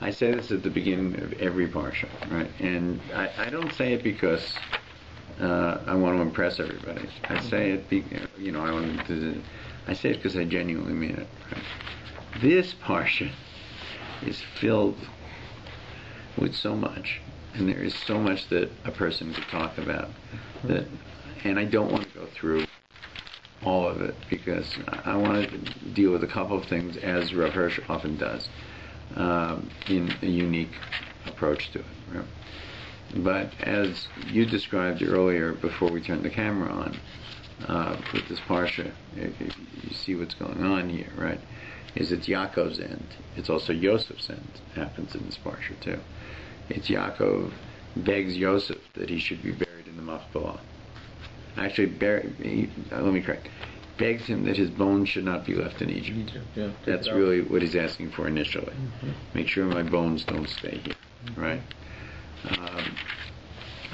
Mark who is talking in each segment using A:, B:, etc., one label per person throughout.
A: I say this at the beginning of every parsha, right? And I don't say it because I want to impress everybody. I say it, I say it because I genuinely mean it. Right? This parsha is filled with so much, and there is so much that a person could talk about. That, and I don't want to go through all of it because I want to deal with a couple of things, as Rav Hirsch often does, in a unique approach to it. Right? But as you described earlier, before we turned the camera on, with this parsha, if you see what's going on here, right? Is it's Yaakov's end. It's also Yosef's end. Happens in this parsha too. It's Yaakov begs Yosef that he should be buried in the Machpelah. Actually, let me correct. Begs him that his bones should not be left in Egypt.
B: Yeah,
A: that's really what he's asking for initially. Make sure my bones don't stay here, right?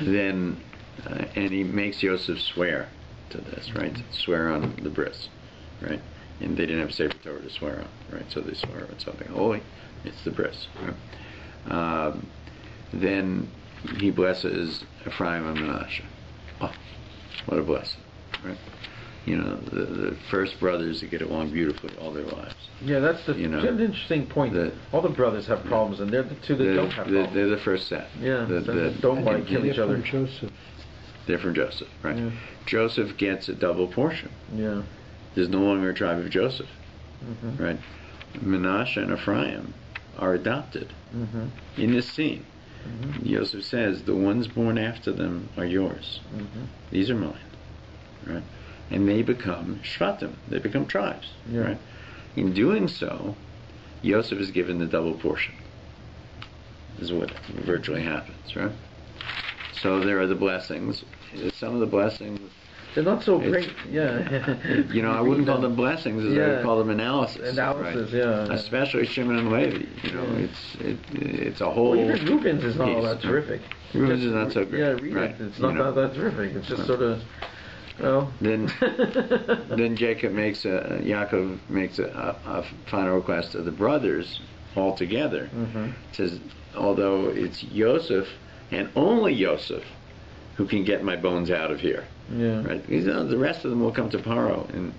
A: Then, and he makes Yosef swear to this, right? Swear on the bris, right? And they didn't have Sefer Torah to swear on, right? So they swear on something holy. It's the bris. Right? Then he blesses Ephraim and Manasseh. Oh, what a blessing, right? You know, the first brothers that get along beautifully all their lives.
B: Yeah, that's an interesting point. All the brothers have problems, and they're the two that don't have problems.
A: They're the first set.
B: Yeah, that don't want to kill each other.
C: Joseph.
A: They're from Joseph, right?
B: Yeah.
A: Joseph gets a double portion.
B: Yeah.
A: There's no longer a tribe of Joseph, right? Manasseh and Ephraim are adopted in this scene. Joseph says, the ones born after them are yours. These are mine, right? And they become shvatim. They become tribes, right? In doing so, Joseph is given the double portion. This is what virtually happens, right? So there are the blessings. Some of the blessings,
B: they're not so great,
A: you know, I wouldn't call them blessings, as I would call them analysis.
B: Analysis,
A: right? Especially Shimon and Levi. You know, it's a whole.
B: Well, even Reuben's is not all that terrific.
A: Reuben's is not so great.
B: Yeah, read it. It's not that terrific. It's just sort of. Well. Then
A: Yaakov makes a final request of the brothers all together. Says, although it's Yosef and only Yosef who can get my bones out of here.
B: Yeah.
A: Right. Because, the rest of them will come to Paro, and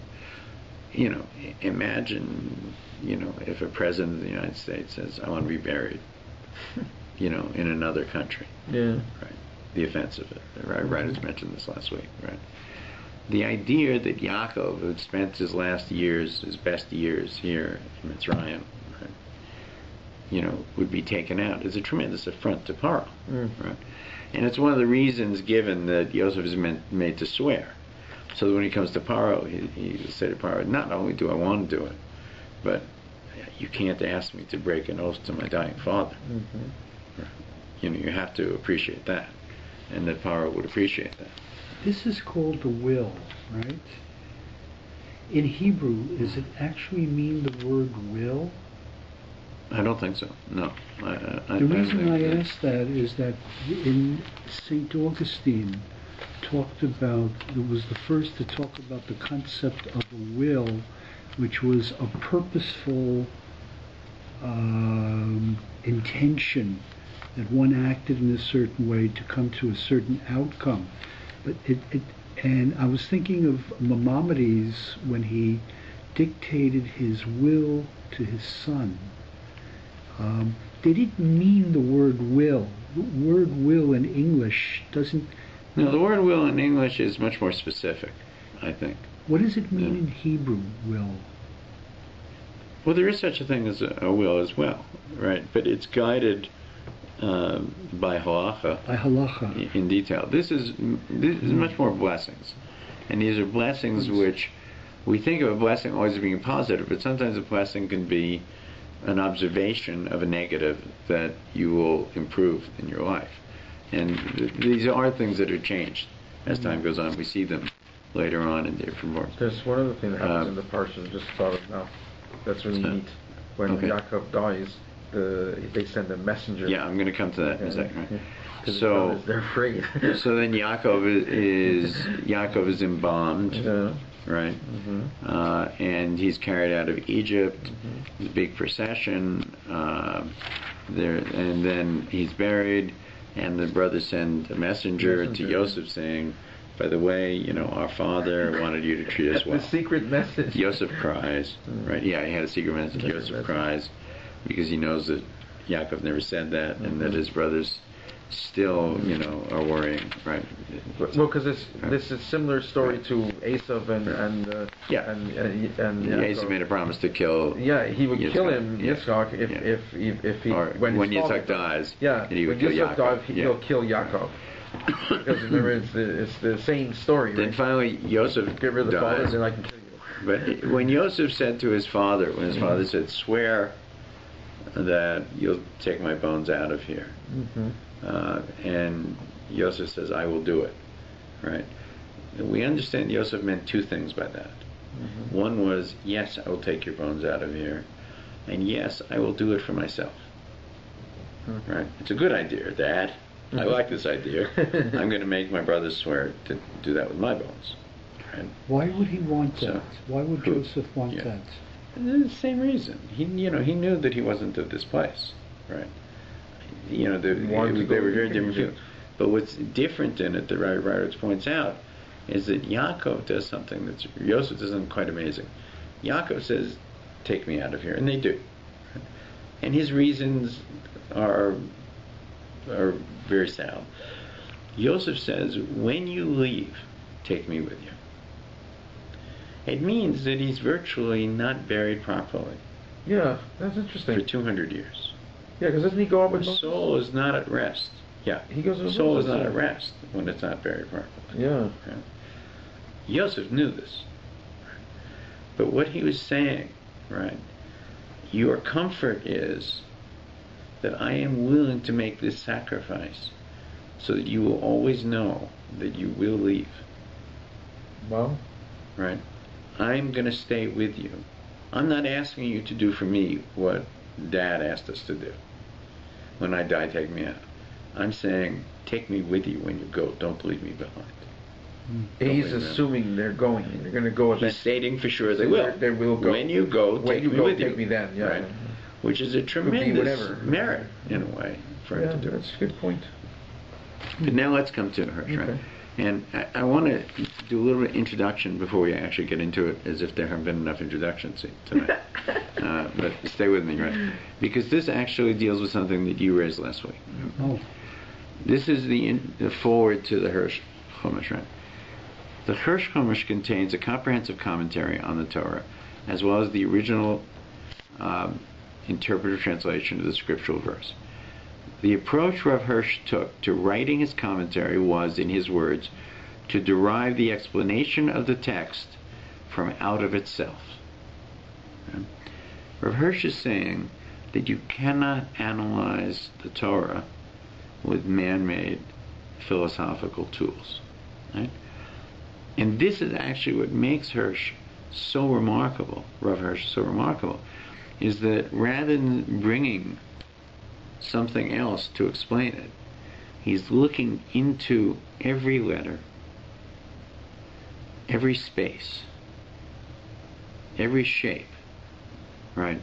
A: imagine, if a president of the United States says, "I want to be buried," in another country.
B: Yeah.
A: Right. The offense of it. Right. Writers mentioned this last week. Right. The idea that Yaakov, who had spent his best years here in Mitzrayim, right, would be taken out is a tremendous affront to Paro. Right. And it's one of the reasons given that Yosef is made to swear. So that when he comes to Paro, he will say to Paro, not only do I want to do it, but you can't ask me to break an oath to my dying father. You have to appreciate that. And that Paro would appreciate that.
C: This is called the will, right? In Hebrew, does it actually mean the word will?
A: I don't think so. No.
C: The reason I ask that is that in St. Augustine was the first to talk about the concept of a will, which was a purposeful intention that one acted in a certain way to come to a certain outcome. But and I was thinking of Maimonides when he dictated his will to his son. They didn't mean the word will. The word will in English doesn't...
A: No, the word will in English is much more specific, I think.
C: What does it mean in Hebrew, will?
A: Well, there is such a thing as a will as well, right? But it's guided by halacha.
C: By halacha.
A: In detail. This is much more blessings. And these are blessings which we think of a blessing always as being positive, but sometimes a blessing can be an observation of a negative that you will improve in your life. And these are things that are changed as time goes on. We see them later on in different forms.
B: There's one other thing that happens in the parsha, just thought of now. That's really neat. When Yaakov dies, they send a messenger.
A: Yeah, I'm going to come to that in a second. Right?
B: So they're afraid.
A: So then Yaakov is embalmed. Right? And he's carried out of Egypt. There's a big procession. and then he's buried, and the brothers send a messenger to Yosef saying, by the way, our father wanted you to treat us well.
B: The secret message.
A: Yosef cries, right? Yeah, he had a secret message. Yosef cries because he knows that Yaakov never said that, and that his brothers still, are worrying, right?
B: Well, because this is a similar story to Esav and
A: Esav made a promise to kill.
B: Yeah, he would
A: Yitzchak.
B: Kill him, Yitzchak, if he
A: or when Yitzchak dies.
B: Yeah,
A: he would
B: when
A: kill
B: Yitzchak
A: Yaakov.
B: dies, he'll kill Yaakov. Because remember, it's the same story.
A: Then
B: right?
A: finally, Yosef
B: Give her the father,
A: dies.
B: then I can kill you.
A: But when Yosef said to his father, when his father said, "Swear that you'll take my bones out of here," and Yosef says, "I will do it," right? We understand Yosef meant two things by that. One was, yes, I will take your bones out of here, and yes, I will do it for myself. Right? It's a good idea, Dad. I like this idea. I'm going to make my brothers swear to do that with my bones. Right?
C: Why would he want that?
A: So,
C: Why would Joseph want that?
A: The same reason. He knew that he wasn't of this place, right? They were very different people. But what's different in it, the writer points out, is that Yaakov does something that Yosef does something quite amazing. Yaakov says, "Take me out of here," and they do. And his reasons are very sound. Yosef says, "When you leave, take me with you." It means that he's virtually not buried properly.
B: Yeah, that's interesting.
A: For 200 years.
B: Yeah, because doesn't he go up with
A: The soul is not at rest. Yeah,
B: he goes with
A: soul is
B: Moses.
A: not at rest when it's not buried properly.
B: Yeah.
A: Right? Yosef knew this. But what he was saying, right, your comfort is that I am willing to make this sacrifice so that you will always know that you will leave.
B: Well,
A: right? I'm going to stay with you. I'm not asking you to do for me what Dad asked us to do. When I die, take me out. I'm saying, take me with you when you go. Don't leave me behind.
B: He's assuming they're going. They're going to go.
A: He's stating for sure they will.
B: They will go.
A: When you go, take me with you.
B: Take me then. Yeah.
A: Right? Which is a tremendous merit, in a way, for him to do.
B: That's a good point.
A: But now let's come to Hirsch, right?
B: Okay.
A: And I want to do a little bit of introduction before we actually get into it, as if there haven't been enough introductions tonight. But stay with me, right? Because this actually deals with something that you raised last week.
C: Oh.
A: This is the forward to the Hirsch Chumash, right? The Hirsch Chumash contains a comprehensive commentary on the Torah, as well as the original interpretive translation of the scriptural verse. The approach Rav Hirsch took to writing his commentary was, in his words, to derive the explanation of the text from out of itself. Okay? Rav Hirsch is saying that you cannot analyze the Torah with man-made philosophical tools. Right? And this is actually what makes Hirsch so remarkable, Rav Hirsch so remarkable, is that rather than bringing something else to explain it, he's looking into every letter, every space, every shape, right?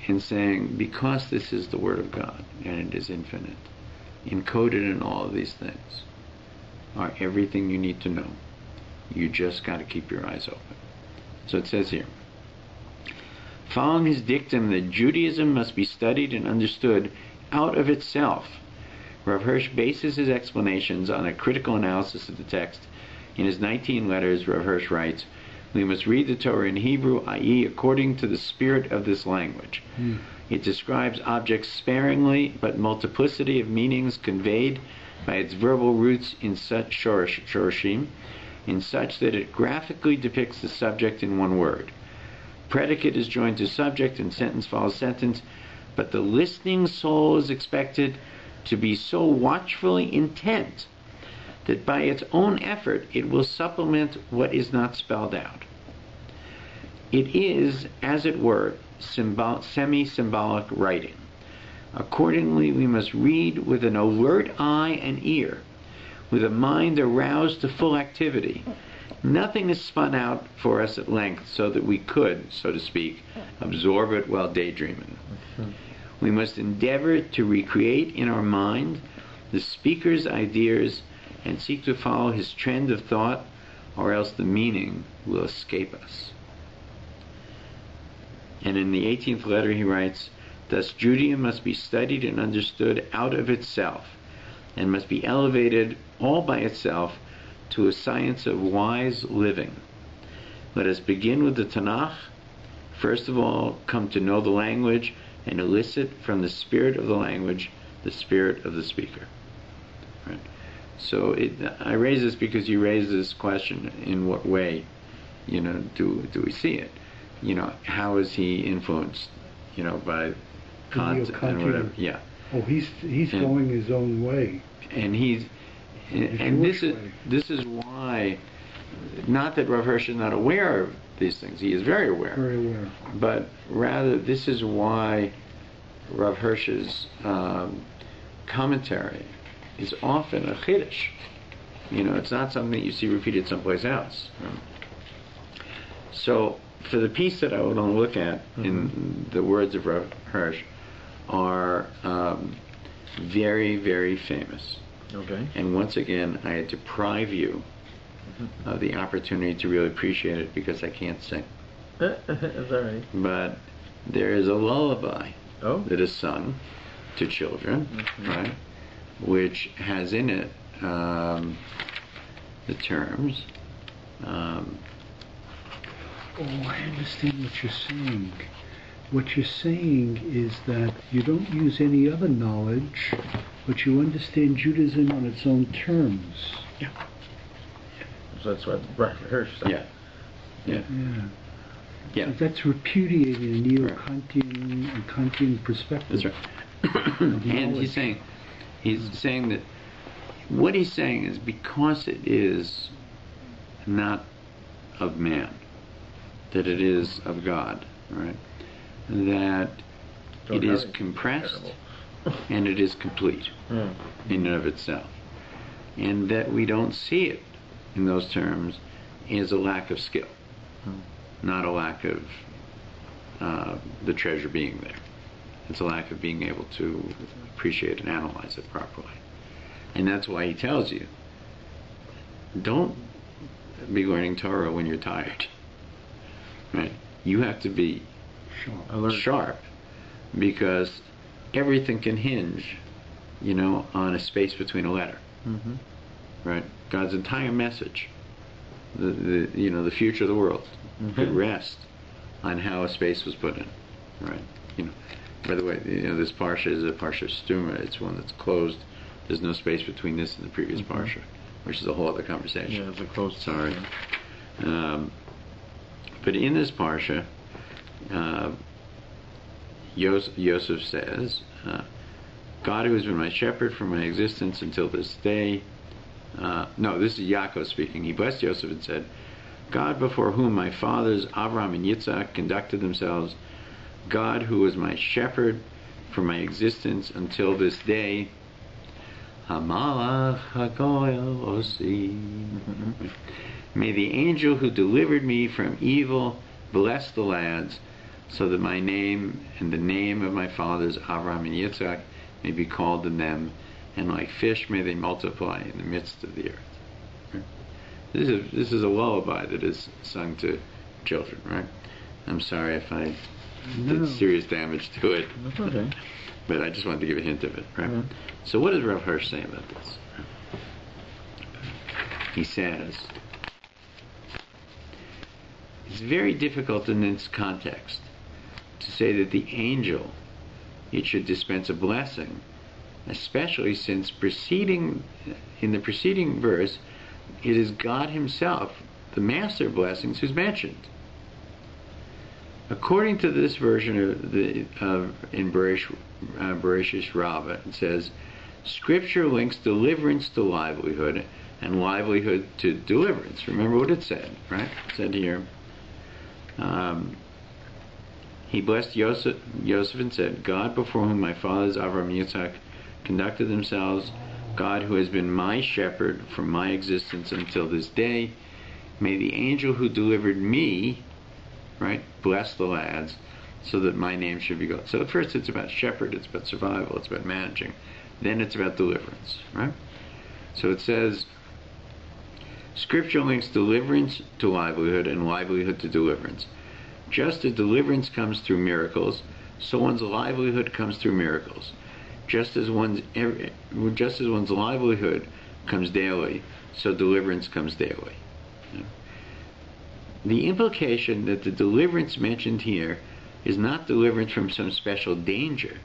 A: And saying, because this is the Word of God, and it is infinite, encoded in all of these things, are everything you need to know. You just got to keep your eyes open. So it says here, following his dictum that Judaism must be studied and understood out of itself, Rav Hirsch bases his explanations on a critical analysis of the text. In his 19 letters, Rav Hirsch writes, we must read the Torah in Hebrew, i.e., according to the spirit of this language. It describes objects sparingly, but multiplicity of meanings conveyed by its verbal roots in such shorashim, in such that it graphically depicts the subject in one word. Predicate is joined to subject and sentence follows sentence, but the listening soul is expected to be so watchfully intent that by its own effort it will supplement what is not spelled out. It is, as it were, semi-symbolic writing. Accordingly, we must read with an alert eye and ear, with a mind aroused to full activity. Nothing is spun out for us at length so that we could, so to speak, absorb it while daydreaming. We must endeavor to recreate in our mind the speaker's ideas and seek to follow his trend of thought, or else the meaning will escape us. And in the 18th letter he writes, thus Judaism must be studied and understood out of itself, and must be elevated all by itself to a science of wise living. Let us begin with the Tanakh. First of all, come to know the language and elicit from the spirit of the language the spirit of the speaker. Right? So I raise this because you raise this question: in what way, do we see it? How is he influenced, by Kant and whatever? Yeah.
C: Oh, he's going his own way.
A: And this is why, not that Rav Hirsch is not aware of these things. He is very aware.
C: Very aware.
A: But rather, this is why Rav Hirsch's commentary is often a chiddush. It's not something that you see repeated someplace else. So, for the piece that I want to look at in the words of Rav Hirsch are very, very famous.
B: Okay.
A: And once again, I had to deprive you of the opportunity to really appreciate it because I can't sing.
B: That's all right.
A: But there is a lullaby that is sung to children, right, which has in it the terms.
C: I understand what you're saying. What you're saying is that you don't use any other knowledge, but you understand Judaism on its own terms.
A: Yeah.
B: So that's what Hirsch said.
A: Yeah. Yeah.
C: That's repudiating a neo-Kantian and Kantian perspective.
A: That's right. And he's saying that what he's saying is because it is not of man, that it is of God, right? That it is compressed and it is complete in and of itself. And that we don't see it in those terms is a lack of skill, not a lack of the treasure being there. It's a lack of being able to appreciate and analyze it properly. And that's why he tells you, don't be learning Torah when you're tired. Right? You have to be sharp, because everything can hinge, on a space between a letter. Right? God's entire message, the future of the world, could rest on how a space was put in. Right? By the way, this parsha is a parsha stuma. It's one that's closed. There's no space between this and the previous parsha, which is a whole other conversation.
B: Yeah, it's a closed.
A: Sorry. But in this parsha, Yosef says, God who has been my shepherd from my existence until this day. No, this is Yaakov speaking. He blessed Yosef and said, God before whom my fathers Avraham and Yitzhak conducted themselves, God who was my shepherd from my existence until this day, Hamalach HaGoel Osi. May the angel who delivered me from evil bless the lads, so that my name and the name of my fathers Avraham and Yitzhak may be called in them, and like fish may they multiply in the midst of the earth. This is a lullaby that is sung to children, right? I'm sorry if I did serious damage to it.
B: That's okay.
A: But I just wanted to give a hint of it, right? So what does Rav Hirsch say about this? He says, it's very difficult in this context to say that the angel, it should dispense a blessing, especially since in the preceding verse, it is God himself, the master of blessings, who's mentioned. According to this version in Bereshit Rabbah, it says, Scripture links deliverance to livelihood and livelihood to deliverance. Remember what it said, right? It said here, he blessed Joseph and said, God before whom my fathers Avraham and Yitzhak conducted themselves, God who has been my shepherd from my existence until this day, may the angel who delivered me, right, bless the lads, so that my name should be called. So at first it's about shepherd, it's about survival, it's about managing. Then it's about deliverance, right? So it says, Scripture links deliverance to livelihood and livelihood to deliverance. Just as deliverance comes through miracles, so one's livelihood comes through miracles. Just as one's livelihood comes daily, so deliverance comes daily. The implication that the deliverance mentioned here is not deliverance from some special danger,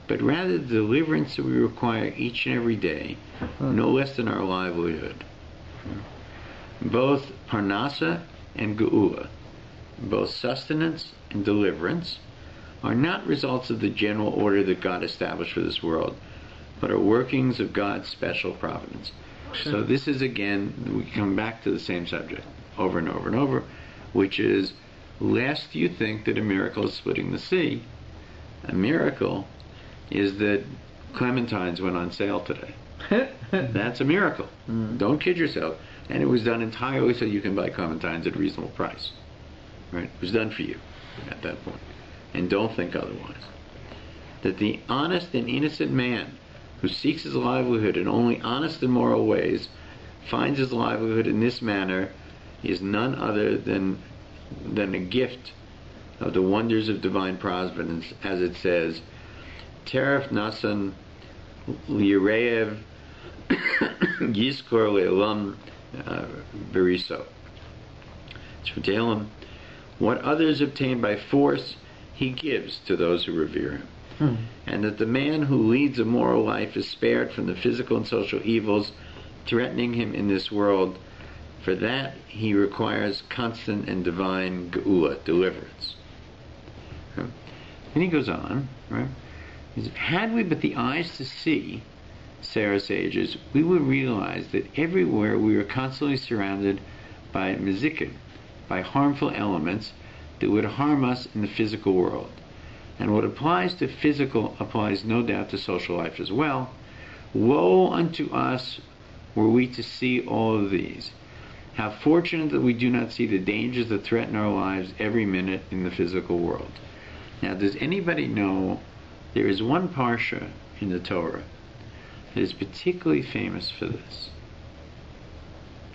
A: but rather the deliverance that we require each and every day, no less than our livelihood. Both parnasa and geula, both sustenance and deliverance, are not results of the general order that God established for this world, but are workings of God's special providence. So this is, again, we come back to the same subject over and over and over, which is, lest you think that a miracle is splitting the sea, a miracle is that clementines went on sale today. That's a miracle. Don't kid yourself. And it was done entirely so you can buy clementines at a reasonable price. Right? It was done for you at that point. And don't think otherwise. That the honest and innocent man who seeks his livelihood in only honest and moral ways finds his livelihood in this manner is none other than a gift of the wonders of divine providence, as it says, Teref nasan lirev yiskor le'olam beriso. It's for Tehillim. What others obtain by force, he gives to those who revere him. And that the man who leads a moral life is spared from the physical and social evils threatening him in this world. For that, he requires constant and divine geula, deliverance. And he goes on, right? He says, had we but the eyes to see, say our sages, we would realize that everywhere we are constantly surrounded by mizikin, by harmful elements that would harm us in the physical world. And what applies to physical applies no doubt to social life as well. Woe unto us were we to see all of these. How fortunate that we do not see the dangers that threaten our lives every minute in the physical world. Now, does anybody know there is one parsha in the Torah that is particularly famous for this?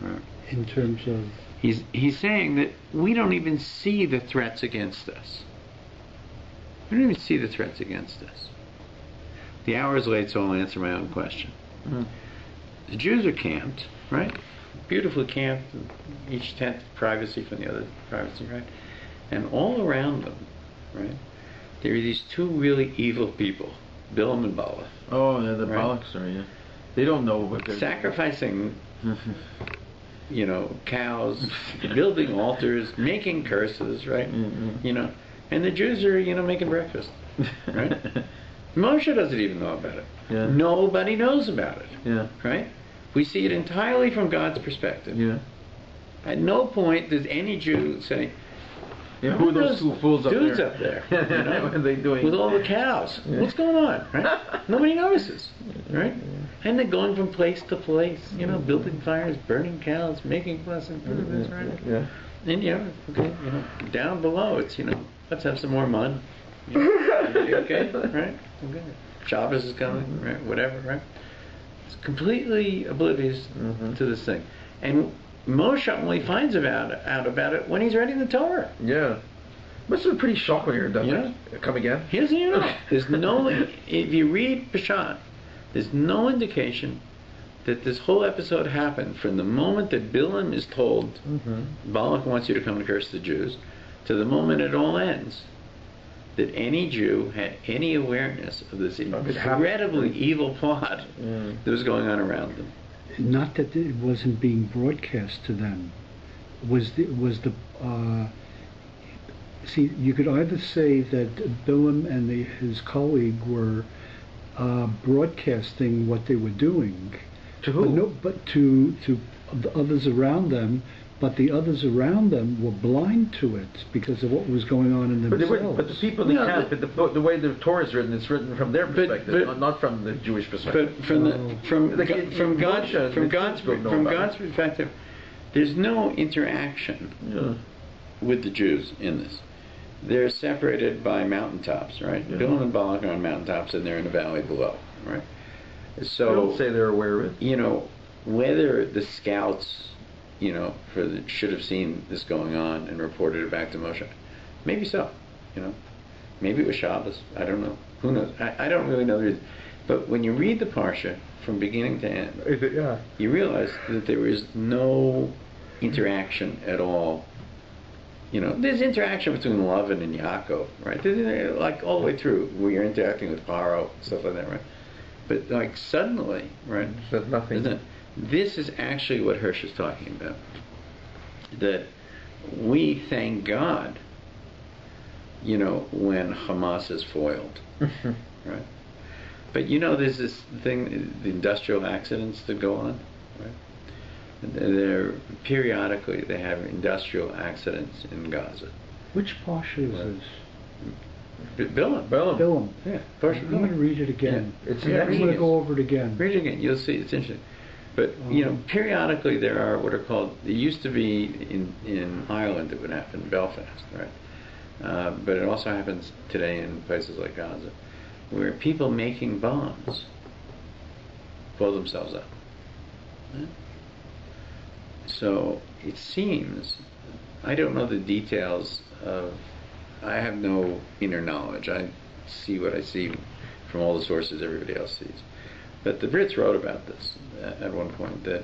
A: Right.
C: In terms of?
A: He's saying that we don't even see the threats against us. We don't even see the threats against us. The hour is late, so I'll answer my own question. The Jews are camped, right? Beautifully camped, each tent privacy from the other privacy, right? And all around them, right, there are these two really evil people, Bilam and Balak.
B: Oh, yeah, the
A: right?
B: Balaks are, yeah. They don't know what they're
A: sacrificing, cows, building altars, making curses, right? You know, and the Jews are, making breakfast, right? Moshe doesn't even know about it.
B: Yeah.
A: Nobody knows about it.
B: Yeah.
A: Right? We see it entirely from God's perspective.
B: Yeah.
A: At no point does any Jew say,
B: who are those two fools up there?
A: Dudes up there.
B: What are they doing?
A: With all the cows. Yeah. What's going on? Right? Nobody notices. Right? And they're going from place to place, building fires, burning cows, making blessings, right?
B: Yeah.
A: And down below it's, let's have some more mud. Okay? Right? Okay. Shabbos is coming, right? Whatever, right? It's completely oblivious to this thing. And Moshe only finds out about it when he's reading the Torah.
B: Yeah. Must have been pretty shocked when you're done. Come again?
A: Here's there's no, if you read Peshat, there's no indication that this whole episode happened from the moment that Bilam is told Balak wants you to come to curse the Jews to the moment it all ends. That any Jew had any awareness of this incredibly evil plot that was going on around them.
C: Not that it wasn't being broadcast to them. See, you could either say that Bilam and his colleague were broadcasting what they were doing.
B: To who?
C: But to the others around them. But the others around them were blind to it because of what was going on in themselves.
B: But the people in the camp, the way the Torah is written, it's written from their perspective, not from the Jewish perspective.
A: But from God's perspective, there's no interaction with the Jews in this. they're separated by mountaintops, right?
B: Yeah.
A: Bilam and Balak are on mountaintops, and they're in the valley below, right? So
B: I don't say they're aware of it.
A: Whether the scouts, should have seen this going on and reported it back to Moshe, maybe so, maybe it was Shabbos. I don't know. Who knows? I don't really know the reason. But when you read the parsha from beginning to end, you realize that there is no interaction at all. There's interaction between Lavan and Yaakov, right? Like all the way through, where you're interacting with Paro, stuff like that, right? But like suddenly, right?
B: There's nothing.
A: This is actually what Hirsch is talking about. That we thank God, when Hamas is foiled, right? But there's this thing, the industrial accidents that go on, right? Periodically they have industrial accidents in Gaza.
C: Which parsha is this?
A: Bilam. Yeah.
C: I'm going to read it again.
B: Yeah.
C: I'm going to go over it again.
A: Read it again. You'll see. It's interesting. But periodically there are what are called. It used to be in Ireland it would happen in Belfast, right? But it also happens today in places like Gaza, where people making bombs blow themselves up. Right? So it seems, I don't know the details of, I have no inner knowledge. I see what I see from all the sources everybody else sees. But the Brits wrote about this at one point, that,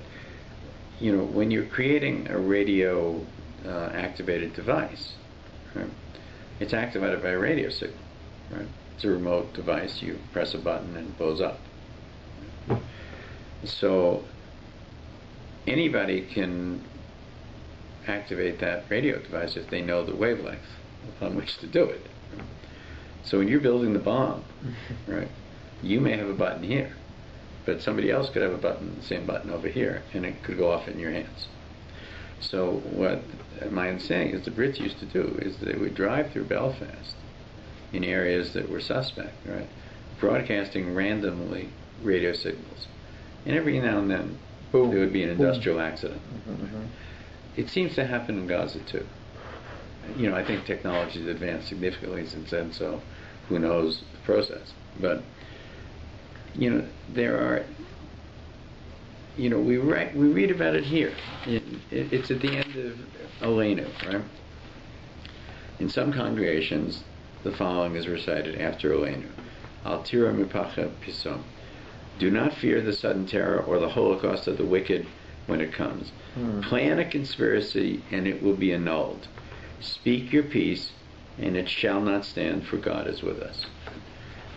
A: when you're creating a radio activated device, right, it's activated by a radio signal, right? It's a remote device. You press a button and it blows up. So anybody can activate that radio device if they know the wavelength upon which to do it. So when you're building the bomb, right, you may have a button here, but somebody else could have the same button over here, and it could go off in your hands. So what I'm saying is the Brits used to do is they would drive through Belfast in areas that were suspect, right, broadcasting randomly radio signals. And every now and then, boom, there would be an industrial accident.
B: Mm-hmm.
A: It seems to happen in Gaza too. I think technology has advanced significantly since then, so who knows the process. But, there are, we read about it here. It's at the end of Aleinu, right? In some congregations, the following is recited after Aleinu. Al tira mipacha pisom. Do not fear the sudden terror or the holocaust of the wicked when it comes. Plan a conspiracy and it will be annulled. Speak your peace and it shall not stand, for God is with us.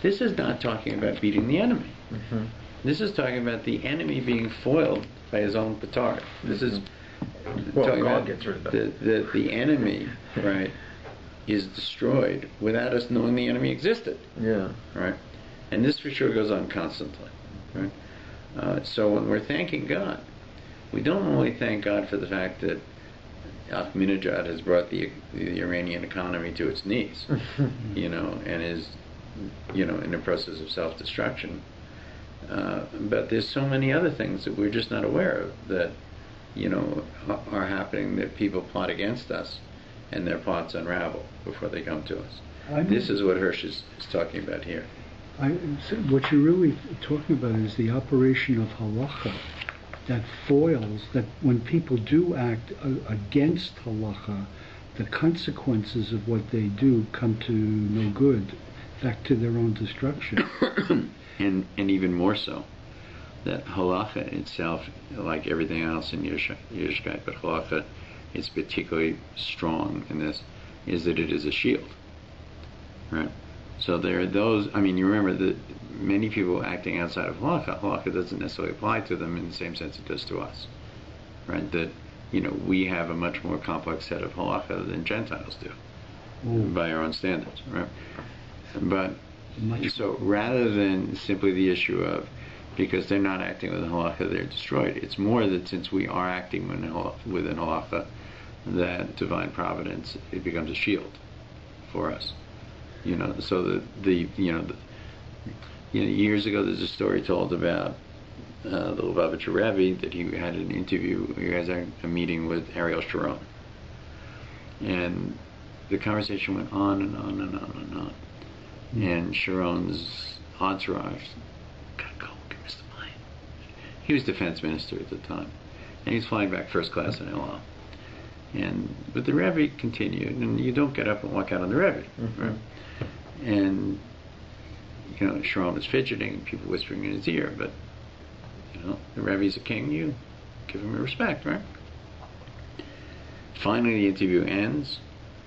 A: This is not talking about beating the enemy.
B: Mm-hmm.
A: This is talking about the enemy being foiled by his own petard. This is talking
B: God
A: about
B: gets rid of them.
A: the enemy, right, is destroyed without us knowing the enemy existed.
B: Yeah.
A: Right? And this for sure goes on constantly. Right? So when we're thanking God, we don't only thank God for the fact that Ahmadinejad has brought the Iranian economy to its knees, and is, in the process of self-destruction. But there's so many other things that we're just not aware of that, are happening, that people plot against us, and their plots unravel before they come to us. This is what Hirsch is talking about here.
C: What you're really talking about is the operation of halacha that foils, that when people do act against halacha, the consequences of what they do come to no good, back to their own destruction.
A: and even more so, that halacha itself, like everything else in Yiddishkeit, but halacha is particularly strong in this, is that it is a shield, right? So there are those, you remember that many people acting outside of halacha doesn't necessarily apply to them in the same sense it does to us, right? That, we have a much more complex set of halacha than Gentiles do, by our own standards, right? But, so rather than simply the issue of, because they're not acting within halacha, they're destroyed, it's more that since we are acting within halacha, that divine providence, it becomes a shield for us. So years ago there's a story told about the Lubavitcher Rabbi that he had an interview, he has a meeting with Ariel Sharon. And the conversation went on and on and on and on. And Sharon's entourage, gotta go, give us the plane. He was defense minister at the time, and he's flying back first class in LL. But the Rebbe continued, and you don't get up and walk out on the Rebbe, right? And Sharon was fidgeting, and people whispering in his ear, but the Rebbe's a king, you give him respect, right? Finally, the interview ends.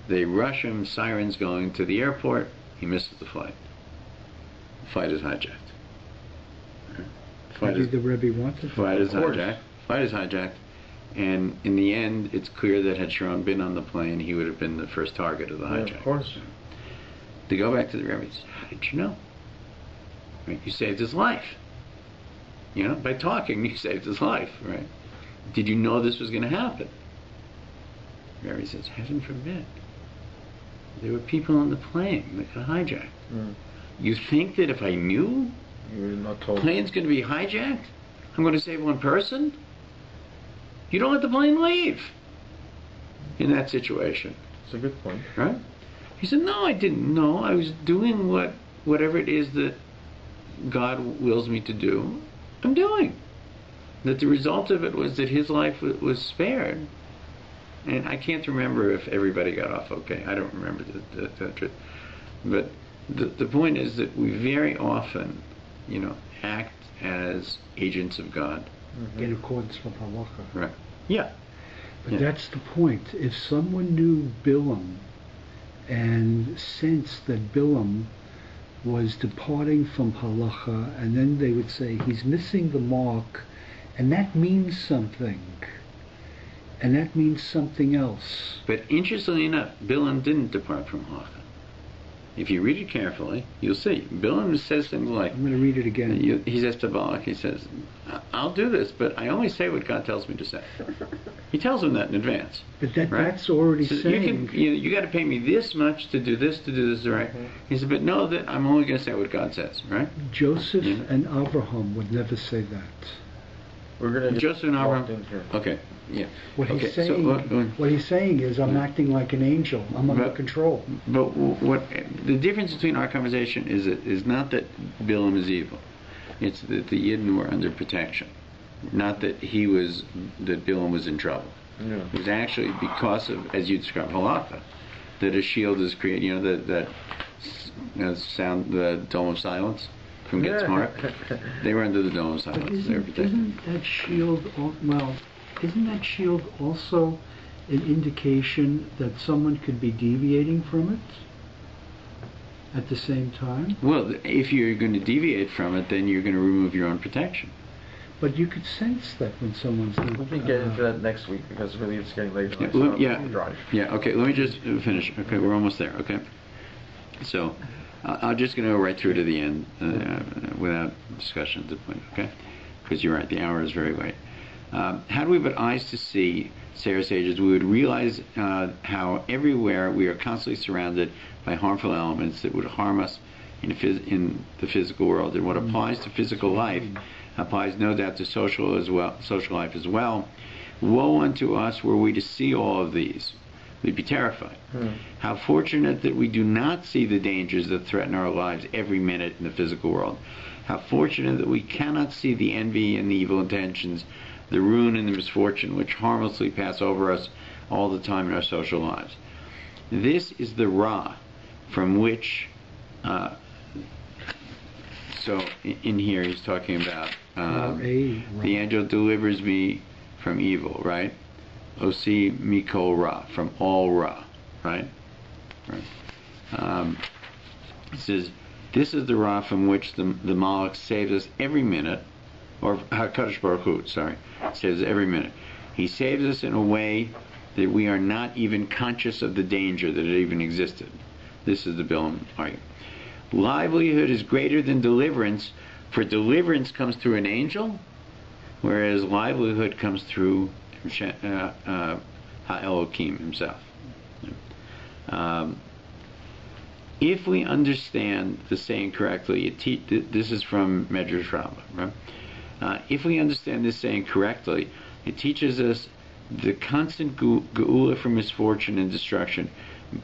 A: They rush him, sirens going to the airport. He misses the flight. The flight is hijacked.
C: The Rebbe wanted.
A: Flight is hijacked. And in the end, it's clear that had Sharon been on the plane, he would have been the first target of the hijack.
B: Of course.
A: They go back to the Rebbe and say, how did you know? Right? You saved his life. By talking, you saved his life, right? Did you know this was going to happen? The Rebbe says, heaven forbid. There were people on the plane that got hijacked. You think that if I knew
B: you were not told
A: plane's going to be hijacked, I'm going to save one person? You don't let the plane leave in that situation.
B: It's a good point.
A: Right? He said, no, I didn't know. I was doing whatever it is that God wills me to do, I'm doing. That the result of it was that his life was spared. And I can't remember if everybody got off okay. I don't remember the truth. But the point is that we very often, act as agents of God.
C: In accordance with halacha.
A: Right. Yeah.
C: But that's the point. If someone knew Bilam and sensed that Bilam was departing from halacha, and then they would say, he's missing the mark, and that means something. And that means something else.
A: But interestingly enough, Bilam didn't depart from halacha. If you read it carefully, you'll see. Bilam says things like...
C: I'm going to read it again.
A: He says to Balak, he says, I'll do this, but I only say what God tells me to say. He tells him that in advance.
C: But that's already saying...
A: You got to pay me this much to do this, right? He said, but know that I'm only going to say what God says, right?
C: Joseph and Abraham would never say that.
B: We're going to
A: Joseph and Abraham. Okay. Yeah.
C: What he's saying is, I'm acting like an angel. I'm under control.
A: But what the difference between our conversation is not that Bilam is evil. It's that the Yidden were under protection. Not that Bilam was in trouble.
B: Yeah.
A: It was actually because of, as you described, halacha, that a shield is created. That sound, the dome of silence from Get Smart. They were under the dome of silence. They were protected.
C: Isn't that shield? Isn't that shield also an indication that someone could be deviating from it at the same time?
A: Well, if you're going to deviate from it, then you're going to remove your own protection.
C: But you could sense that when someone's...
B: We can get into that next week, because really it's getting late.
A: Yeah, okay, let me just finish. Okay, we're almost there, okay? So, I'm just going to go right through to the end without discussion at the point, okay? Because you're right, the hour is very late. Had we but eyes to see, say our sages, we would realize how everywhere we are constantly surrounded by harmful elements that would harm us in the physical world. And what applies to physical life applies no doubt to social life as well. Woe unto us were we to see all of these. We'd be terrified. How fortunate that we do not see the dangers that threaten our lives every minute in the physical world. How fortunate that we cannot see the envy and the evil intentions, the ruin and the misfortune which harmlessly pass over us all the time in our social lives. This is the Ra from which, so in here he's talking about the angel delivers me from evil, right? Osi Mikol Ra, from all Ra, right? It says, this is the Ra from which the Malach saves us every minute, or HaKadosh Baruch Hu, saves every minute. He saves us in a way that we are not even conscious of the danger that it even existed. This is the Bilam argument. Livelihood is greater than deliverance, for deliverance comes through an angel, whereas livelihood comes through Ha-Elohim himself. If we understand the saying correctly, this is from Medrash Rabbah, right? If we understand this saying correctly, it teaches us the constant geula from misfortune and destruction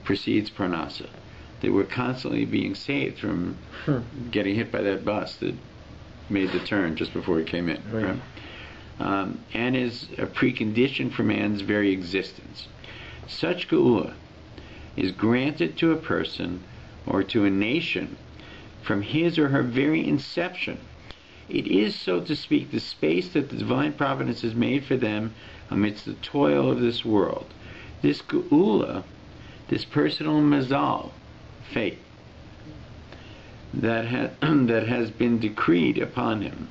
A: precedes Parnasa. They were constantly being saved from getting hit by that bus that made the turn just before he came in.
B: Right.
A: And is a precondition for man's very existence. Such geula is granted to a person or to a nation from his or her very inception. It is, so to speak, the space that the divine providence has made for them amidst the toil of this world. This geula, this personal mazal, fate, that has been decreed upon him.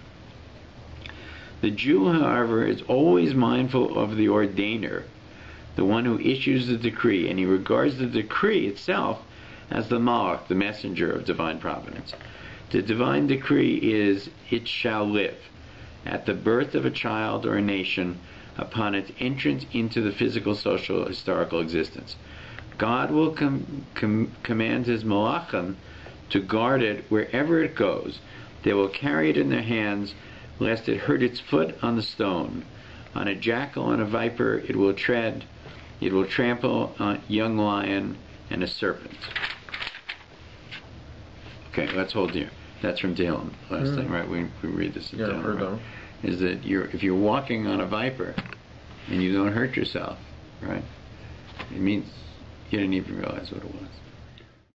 A: The Jew, however, is always mindful of the ordainer, the one who issues the decree, and he regards the decree itself as the malach, the messenger of divine providence. The divine decree is, it shall live, at the birth of a child or a nation, upon its entrance into the physical, social, historical existence. God will command his malachim to guard it wherever it goes. They will carry it in their hands, lest it hurt its foot on the stone. On a jackal and a viper it will tread. It will trample on a young lion and a serpent. Okay, let's hold here. That's from Tehillim last time, right? We read this in Tehillim. Right? Is that if you're walking on a viper and you don't hurt yourself, right? It means you didn't even realize what it was.